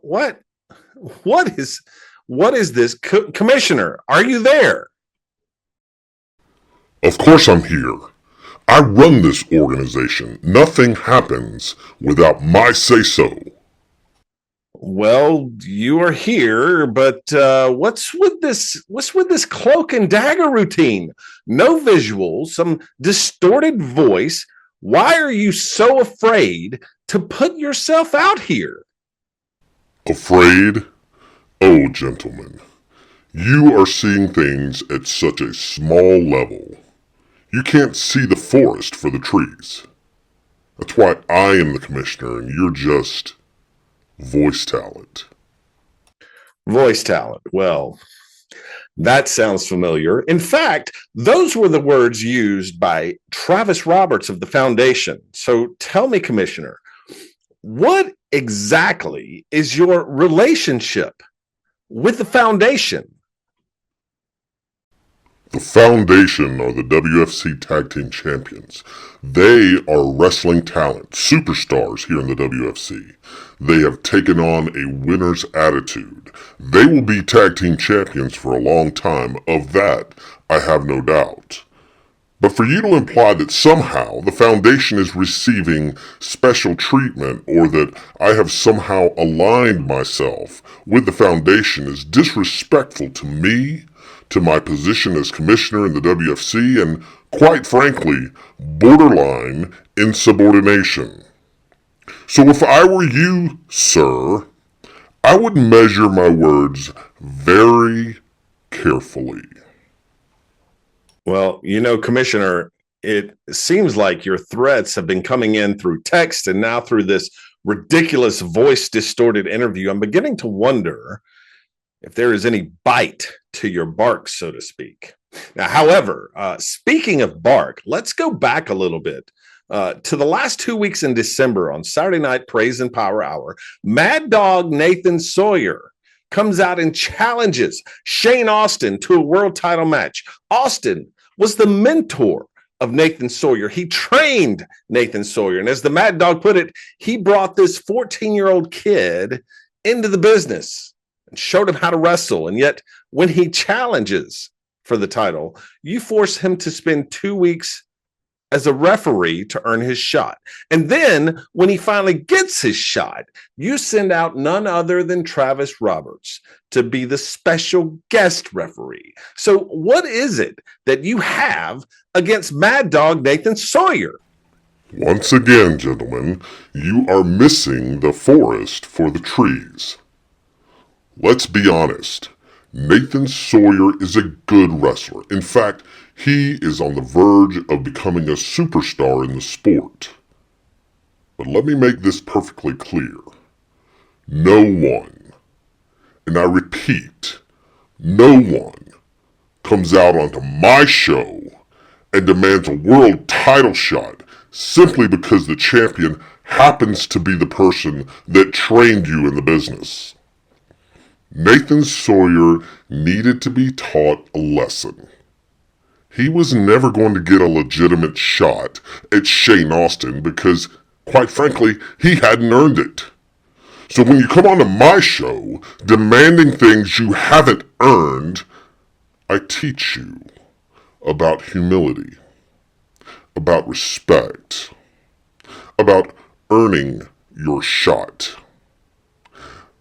What is this? Commissioner, are you there? Of course I'm here. I run this organization. Nothing happens without my say-so. Well, you are here, but what's with this cloak and dagger routine? No visuals, some distorted voice. Why are you so afraid to put yourself out here? Afraid? Oh, gentlemen, you are seeing things at such a small level. You can't see the forest for the trees. That's why I am the commissioner and you're just voice talent. Voice talent. Well, that sounds familiar. In fact, those were the words used by Travis Roberts of the Foundation. So tell me, Commissioner, what exactly is your relationship with the Foundation? The Foundation are the WFC Tag Team Champions. They are wrestling talent, superstars here in the WFC. They have taken on a winner's attitude. They will be Tag Team Champions for a long time. Of that, I have no doubt. But for you to imply that somehow the foundation is receiving special treatment or that I have somehow aligned myself with the foundation is disrespectful to me, to my position as commissioner in the WFC, and quite frankly, borderline insubordination. So if I were you, sir, I would measure my words very carefully. Well, Commissioner, it seems like your threats have been coming in through text and now through this ridiculous voice distorted interview. I'm beginning to wonder if there is any bite to your bark, so to speak. Now, however, speaking of bark, let's go back a little bit to the last 2 weeks in December on Saturday Night Praise and Power Hour. Mad Dog Nathan Sawyer comes out and challenges Shane Austin to a world title match. Austin was the mentor of Nathan Sawyer. He trained Nathan Sawyer. And as the Mad Dog put it, he brought this 14-year-old kid into the business and showed him how to wrestle. And yet, when he challenges for the title, you force him to spend 2 weeks as a referee to earn his shot. And then when he finally gets his shot, you send out none other than Travis Roberts to be the special guest referee. So what is it that you have against Mad Dog Nathan Sawyer? Once again, gentlemen, you are missing the forest for the trees. Let's be honest. Nathan Sawyer is a good wrestler. In fact, he is on the verge of becoming a superstar in the sport. But let me make this perfectly clear. No one, and I repeat, no one comes out onto my show and demands a world title shot simply because the champion happens to be the person that trained you in the business. Nathan Sawyer needed to be taught a lesson. He was never going to get a legitimate shot at Shane Austin because, quite frankly, he hadn't earned it. So when you come onto my show demanding things you haven't earned, I teach you about humility, about respect, about earning your shot.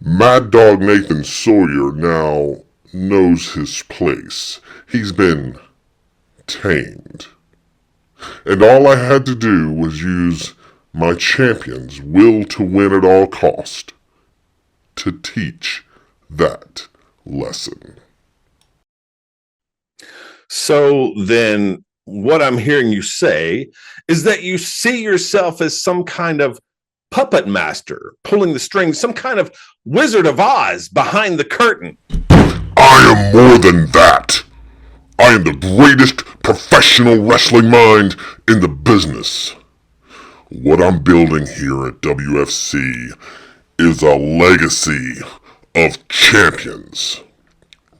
Mad Dog Nathan Sawyer now knows his place. He's been tamed. And all I had to do was use my champion's will to win at all cost to teach that lesson. So then what I'm hearing you say is that you see yourself as some kind of puppet master pulling the strings, some kind of Wizard of Oz behind the curtain. I am more than that. I am the greatest professional wrestling mind in the business. What I'm building here at WFC is a legacy of champions.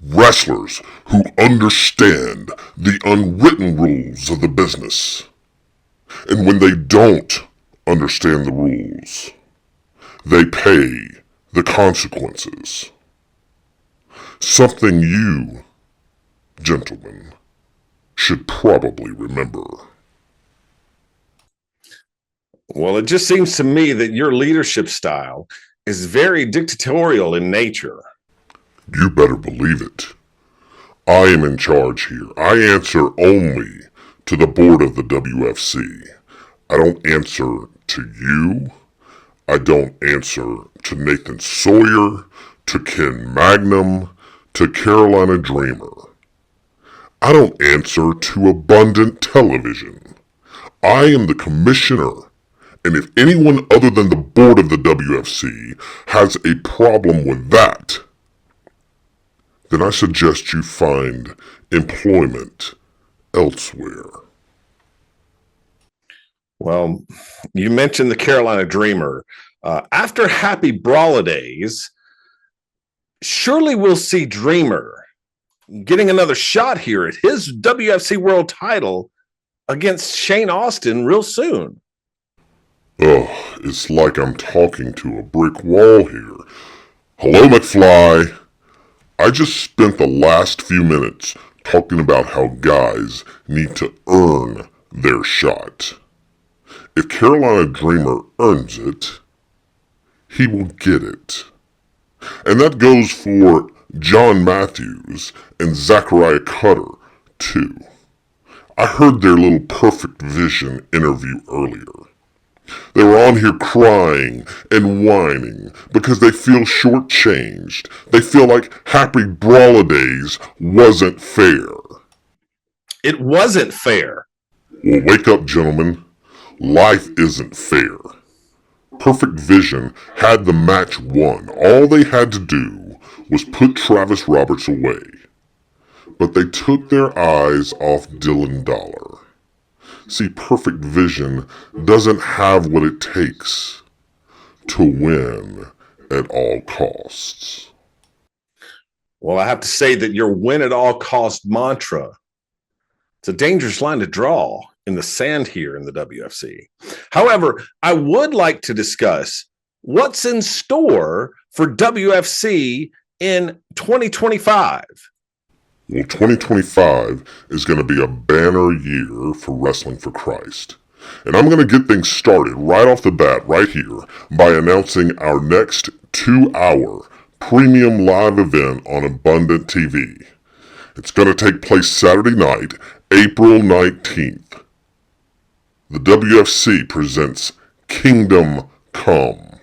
Wrestlers who understand the unwritten rules of the business. And when they don't understand the rules, they pay the consequences. Something you, gentlemen, should probably remember. Well, it just seems to me that your leadership style is very dictatorial in nature. You better believe it. I am in charge here. I answer only to the board of the WFC. I don't answer to you. I don't answer to Nathan Sawyer, to Ken Magnum, to Carolina Dreamer. I don't answer to Abundant Television. I am the commissioner, and if anyone other than the board of the WFC has a problem with that, then I suggest you find employment elsewhere. Well, you mentioned the Carolina Dreamer. After Happy Brawlidays, surely we'll see Dreamer getting another shot here at his WFC World title against Shane Austin real soon. Oh, it's like I'm talking to a brick wall here. Hello, McFly. I just spent the last few minutes talking about how guys need to earn their shot. If Carolina Dreamer earns it, he will get it. And that goes for John Matthews and Zachariah Cutter, too. I heard their little Perfect Vision interview earlier. They were on here crying and whining because they feel shortchanged. They feel like Happy Brawlidays wasn't fair. It wasn't fair. Well, wake up, gentlemen. Life isn't fair. Perfect Vision had the match won. All they had to do was put Travis Roberts away. But they took their eyes off Dylan Dollar. See, Perfect Vision doesn't have what it takes to win at all costs. Well, I have to say that your win at all cost mantra, it's a dangerous line to draw in the sand here in the WFC. However, I would like to discuss what's in store for WFC in 2025. Well, 2025 is going to be a banner year for Wrestling for Christ. And I'm going to get things started right off the bat right here by announcing our next 2-hour premium live event on Abundant TV. It's going to take place Saturday night, April 19th. The WFC presents Kingdom Come.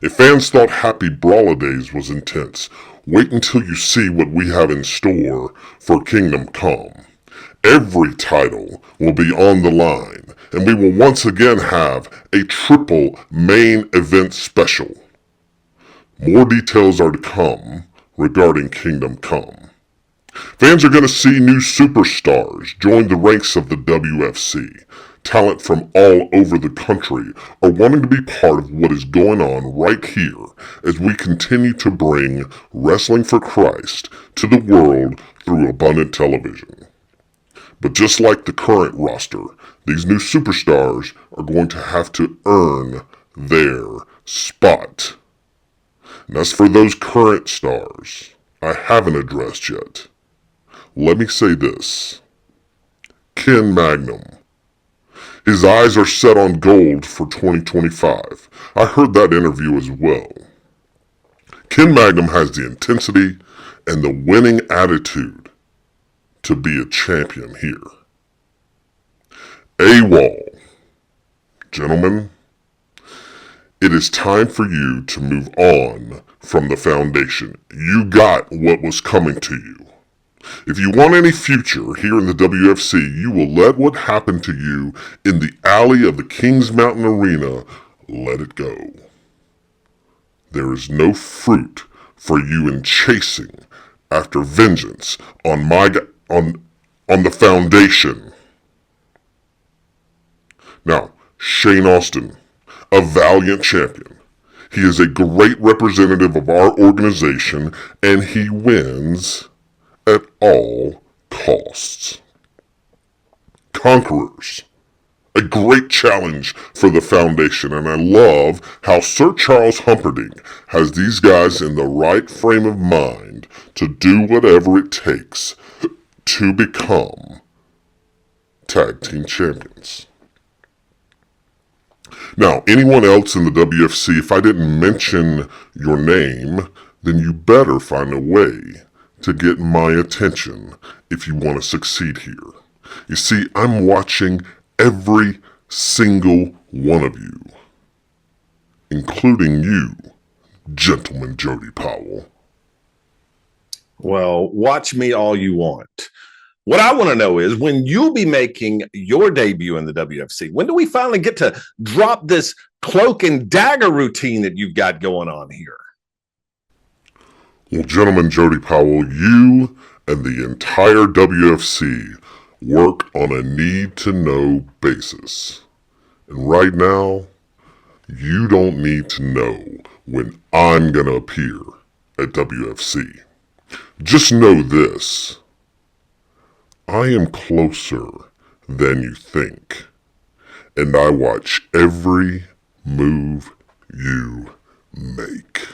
If fans thought Happy Brawlidays was intense, wait until you see what we have in store for Kingdom Come. Every title will be on the line, and we will once again have a triple main event special. More details are to come regarding Kingdom Come. Fans are going to see new superstars join the ranks of the WFC. Talent from all over the country are wanting to be part of what is going on right here as we continue to bring Wrestling for Christ to the world through Abundant Television. But just like the current roster, these new superstars are going to have to earn their spot. And as for those current stars I haven't addressed yet, let me say this. Ken Magnum. His eyes are set on gold for 2025. I heard that interview as well. Ken Magnum has the intensity and the winning attitude to be a champion here. AWOL. Gentlemen, it is time for you to move on from the foundation. You got what was coming to you. If you want any future here in the WFC, you will let what happened to you in the alley of the Kings Mountain Arena, let it go. There is no fruit for you in chasing after vengeance on the foundation. Now, Shane Austin, a valiant champion. He is a great representative of our organization, and he wins at all costs. Conquerors, a great challenge for the foundation, and I love how Sir Charles Humperdinck has these guys in the right frame of mind to do whatever it takes to become tag team champions. Now, anyone else in the WFC, if I didn't mention your name, then you better find a way to get my attention if you want to succeed here. You see, I'm watching every single one of you, including you, Gentleman Jody Powell. Well, watch me all you want. What I want to know is when you'll be making your debut in the WFC. When do we finally get to drop this cloak and dagger routine that you've got going on here? Well, Gentleman Jody Powell, you and the entire WFC work on a need-to-know basis. And right now, you don't need to know when I'm going to appear at WFC. Just know this. I am closer than you think, and I watch every move you make.